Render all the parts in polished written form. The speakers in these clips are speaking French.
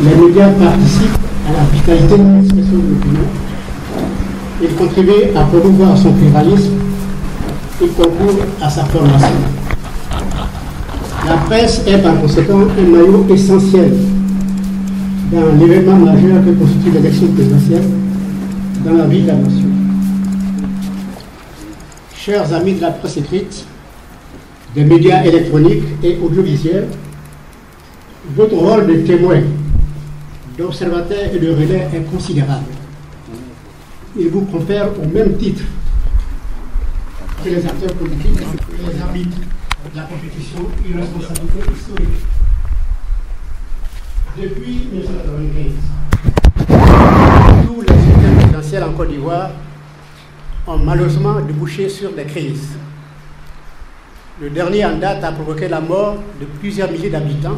Les médias participent à la vitalité de l'expression de l'opinion. Ils contribuent à promouvoir son pluralisme. Ils concourent à sa formation. La presse est par conséquent un maillon essentiel dans l'événement majeur que constitue l'élection présidentielle dans la vie de la nation. Chers amis de la presse écrite, des médias électroniques et audiovisuels, votre rôle de témoin, d'observateur et de relais est considérable. Il vous confère au même titre que les acteurs politiques et les arbitres de la compétition une responsabilité historique. Depuis 1995, tous les scrutins présidentiels en Côte d'Ivoire ont malheureusement débouché sur des crises. Le dernier en date a provoqué la mort de plusieurs milliers d'habitants,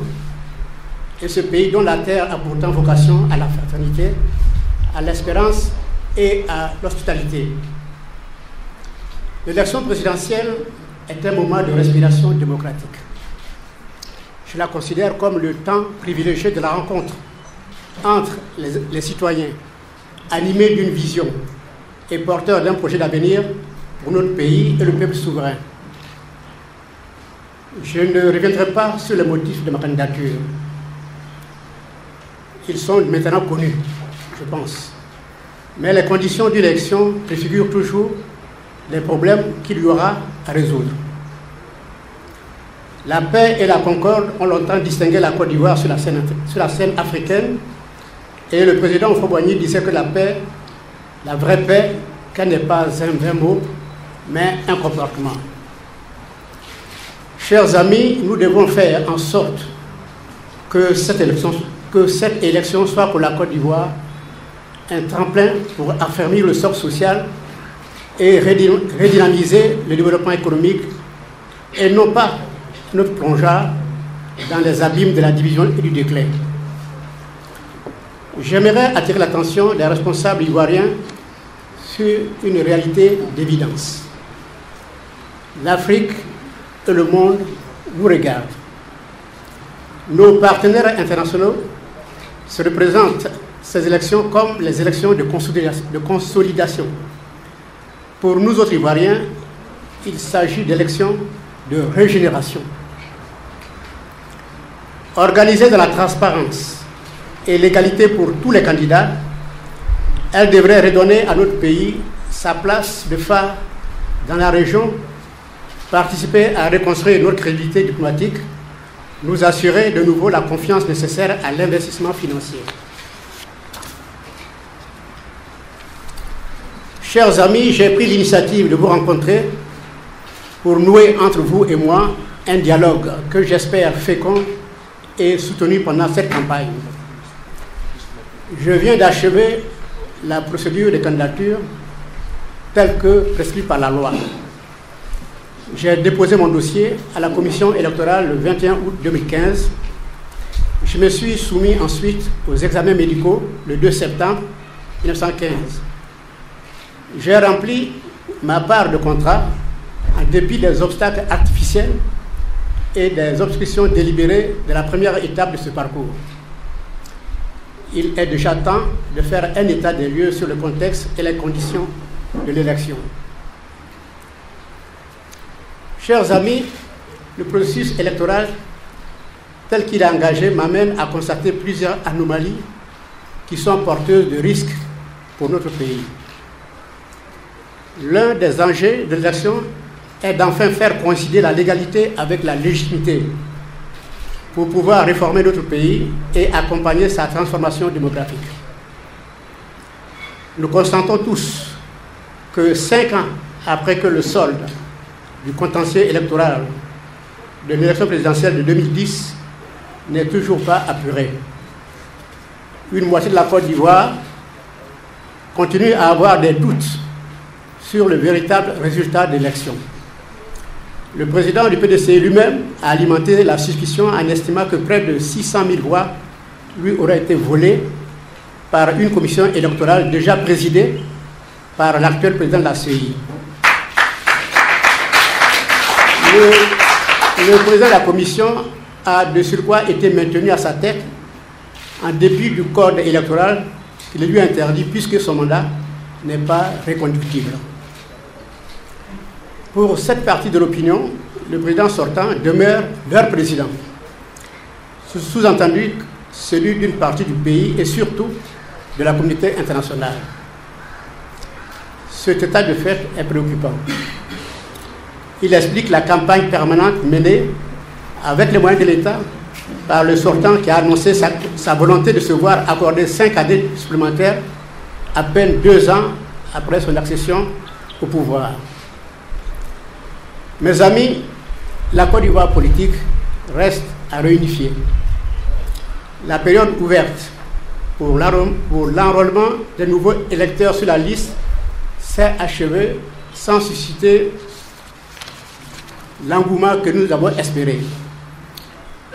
et ce pays dont la terre a pourtant vocation à la fraternité, à l'espérance et à l'hospitalité. L'élection présidentielle est un moment de respiration démocratique. Je la considère comme le temps privilégié de la rencontre entre les citoyens, animés d'une vision et porteurs d'un projet d'avenir pour notre pays et le peuple souverain. Je ne reviendrai pas sur les motifs de ma candidature. Ils sont maintenant connus, je pense. Mais les conditions d'une élection préfigurent toujours les problèmes qu'il y aura à résoudre. La paix et la concorde ont longtemps distingué la Côte d'Ivoire sur la scène africaine, et le président Houphouët-Boigny disait que la paix, la vraie paix, qu'elle n'est pas un vrai mot, mais un comportement. Chers amis, nous devons faire en sorte que cette élection soit pour la Côte d'Ivoire un tremplin pour affermir le socle social et redynamiser le développement économique, et non pas notre plongeard dans les abîmes de la division et du déclin. J'aimerais attirer l'attention des responsables ivoiriens sur une réalité d'évidence. L'Afrique et le monde nous regardent. Nos partenaires internationaux se représentent ces élections comme les élections de consolidation. Pour nous autres Ivoiriens, il s'agit d'élections de régénération. Organisées dans la transparence et l'égalité pour tous les candidats, elles devraient redonner à notre pays sa place de phare dans la région, participer à reconstruire notre crédibilité diplomatique, nous assurer de nouveau la confiance nécessaire à l'investissement financier. Chers amis, j'ai pris l'initiative de vous rencontrer pour nouer entre vous et moi un dialogue que j'espère fécond et soutenu pendant cette campagne. Je viens d'achever la procédure de candidature telle que prescrite par la loi. J'ai déposé mon dossier à la commission électorale le 21 août 2015. Je me suis soumis ensuite aux examens médicaux le 2 septembre 1915. J'ai rempli ma part de contrat en dépit des obstacles artificiels et des obstructions délibérées de la première étape de ce parcours. Il est déjà temps de faire un état des lieux sur le contexte et les conditions de l'élection. Chers amis, le processus électoral tel qu'il est engagé m'amène à constater plusieurs anomalies qui sont porteuses de risques pour notre pays. L'un des enjeux de l'élection est d'enfin faire coïncider la légalité avec la légitimité pour pouvoir réformer notre pays et accompagner sa transformation démographique. Nous constatons tous que 5 ans après que le solde du contentieux électoral de l'élection présidentielle de 2010 n'est toujours pas apuré, une moitié de la Côte d'Ivoire continue à avoir des doutes sur le véritable résultat de l'élection. Le président du PDC lui-même a alimenté la suspicion en estimant que près de 600 000 voix lui auraient été volées par une commission électorale déjà présidée par l'actuel président de la CEI. Le président de la commission a de surcroît été maintenu à sa tête en dépit du code électoral qui le lui interdit puisque son mandat n'est pas reconductible. Pour cette partie de l'opinion, le président sortant demeure leur président. Sous-entendu celui d'une partie du pays et surtout de la communauté internationale. Cet état de fait est préoccupant. Il explique la campagne permanente menée avec les moyens de l'État par le sortant qui a annoncé sa volonté de se voir accorder 5 années supplémentaires à peine 2 ans après son accession au pouvoir. Mes amis, la Côte d'Ivoire politique reste à réunifier. La période ouverte pour l'enrôlement des nouveaux électeurs sur la liste s'est achevée sans susciter l'engouement que nous avons espéré.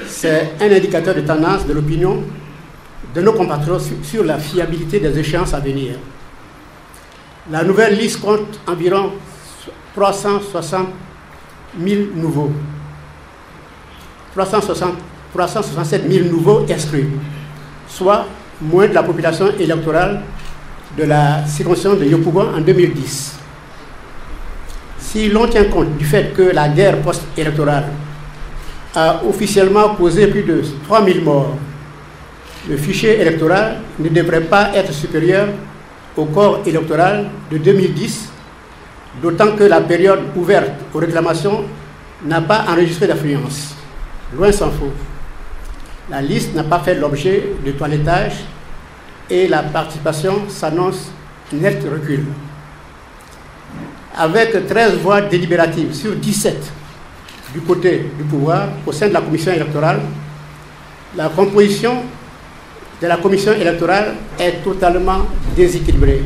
C'est un indicateur de tendance de l'opinion de nos compatriotes sur la fiabilité des échéances à venir. La nouvelle liste compte environ 360 000 nouveaux. 367 000 nouveaux inscrits, soit moins de la population électorale de la circonscription de Yopougon en 2010. Si l'on tient compte du fait que la guerre post-électorale a officiellement causé plus de 3 000 morts, le fichier électoral ne devrait pas être supérieur au corps électoral de 2010, d'autant que la période ouverte aux réclamations n'a pas enregistré d'affluence. Loin s'en faut. La liste n'a pas fait l'objet de toilettage et la participation s'annonce net recul. Avec 13 voix délibératives sur 17 du côté du pouvoir au sein de la commission électorale, la composition de la commission électorale est totalement déséquilibrée.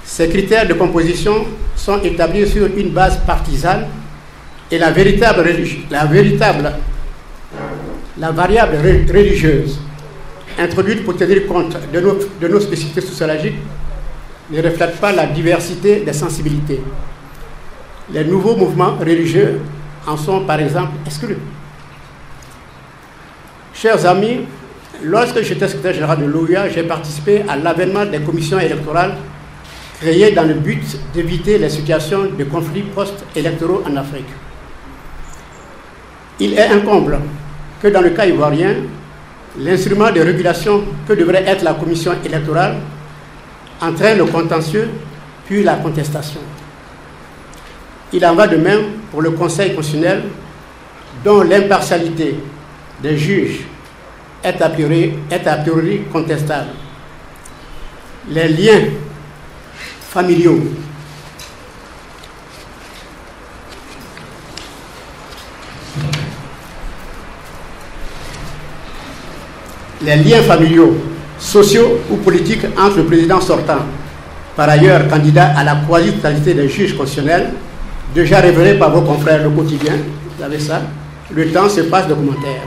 Ces critères de composition sont établis sur une base partisane et la variable religieuse, introduite pour tenir compte de nos spécificités sociologiques, ne reflète pas la diversité des sensibilités. Les nouveaux mouvements religieux en sont par exemple exclus. Chers amis, lorsque j'étais secrétaire général de l'OUA, j'ai participé à l'avènement des commissions électorales créées dans le but d'éviter les situations de conflits post-électoraux en Afrique. Il est un comble que dans le cas ivoirien, l'instrument de régulation que devrait être la commission électorale entraîne le contentieux puis la contestation. Il en va de même pour le Conseil constitutionnel, dont l'impartialité des juges est a priori contestable. Les liens familiaux sociaux ou politiques entre le président sortant, par ailleurs candidat à la quasi-totalité des juges constitutionnels, déjà révélé par vos confrères Le Quotidien, vous avez ça, le temps se passe de commentaires.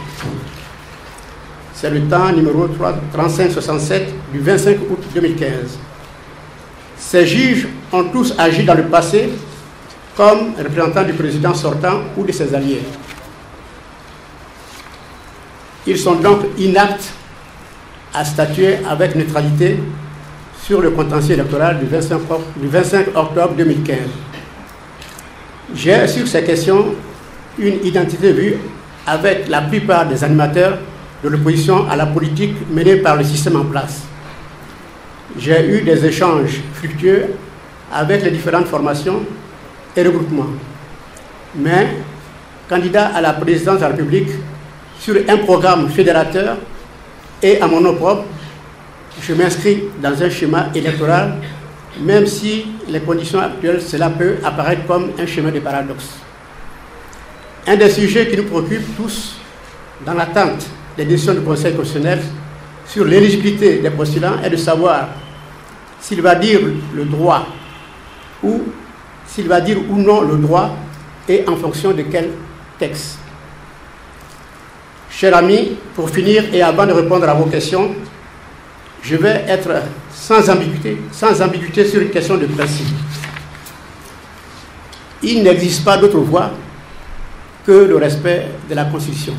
C'est le temps numéro 3567 du 25 août 2015. Ces juges ont tous agi dans le passé comme représentants du président sortant ou de ses alliés. Ils sont donc inaptes à statuer avec neutralité sur le contentieux électoral du 25 octobre 2015. J'ai sur ces questions une identité vue avec la plupart des animateurs de l'opposition à la politique menée par le système en place. J'ai eu des échanges fructueux avec les différentes formations et regroupements. Mais, candidat à la présidence de la République sur un programme fédérateur et à mon nom propre, je m'inscris dans un schéma électoral, même si les conditions actuelles, cela peut apparaître comme un schéma de paradoxe. Un des sujets qui nous préoccupe tous, dans l'attente des décisions du Conseil constitutionnel sur l'éligibilité des postulants, est de savoir s'il va dire le droit ou s'il va dire ou non le droit et en fonction de quel texte. Chers amis, pour finir et avant de répondre à vos questions, je vais être sans ambiguïté sur une question de principe. Il n'existe pas d'autre voie que le respect de la Constitution.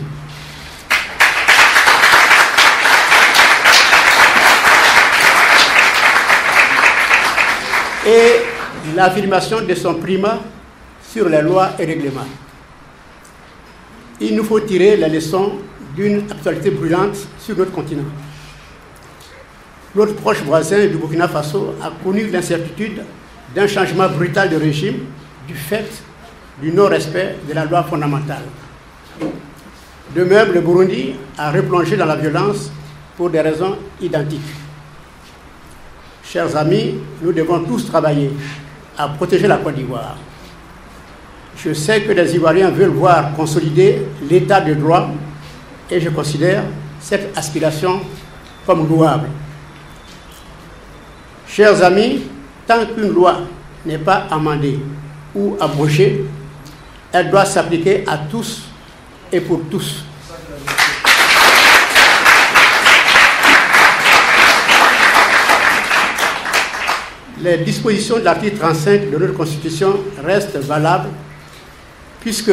l'affirmation de son primat sur les lois et règlements. Il nous faut tirer les leçons d'une actualité brûlante sur notre continent. Notre proche voisin du Burkina Faso a connu l'incertitude d'un changement brutal de régime du fait du non-respect de la loi fondamentale. De même, le Burundi a replongé dans la violence pour des raisons identiques. Chers amis, nous devons tous travailler à protéger la Côte d'Ivoire. Je sais que les Ivoiriens veulent voir consolider l'état de droit et je considère cette aspiration comme louable. Chers amis, tant qu'une loi n'est pas amendée ou abrogée, elle doit s'appliquer à tous et pour tous. Les dispositions de l'article 35 de notre Constitution restent valables puisque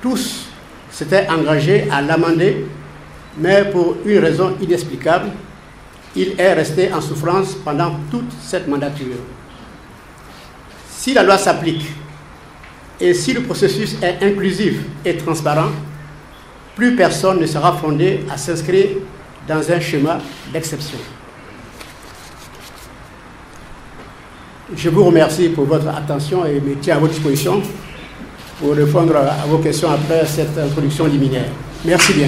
tous s'étaient engagés à l'amender, mais pour une raison inexplicable, il est resté en souffrance pendant toute cette mandature. Si la loi s'applique et si le processus est inclusif et transparent, plus personne ne sera fondé à s'inscrire dans un schéma d'exception. Je vous remercie pour votre attention et me tiens à votre disposition pour répondre à vos questions après cette introduction liminaire. Merci bien.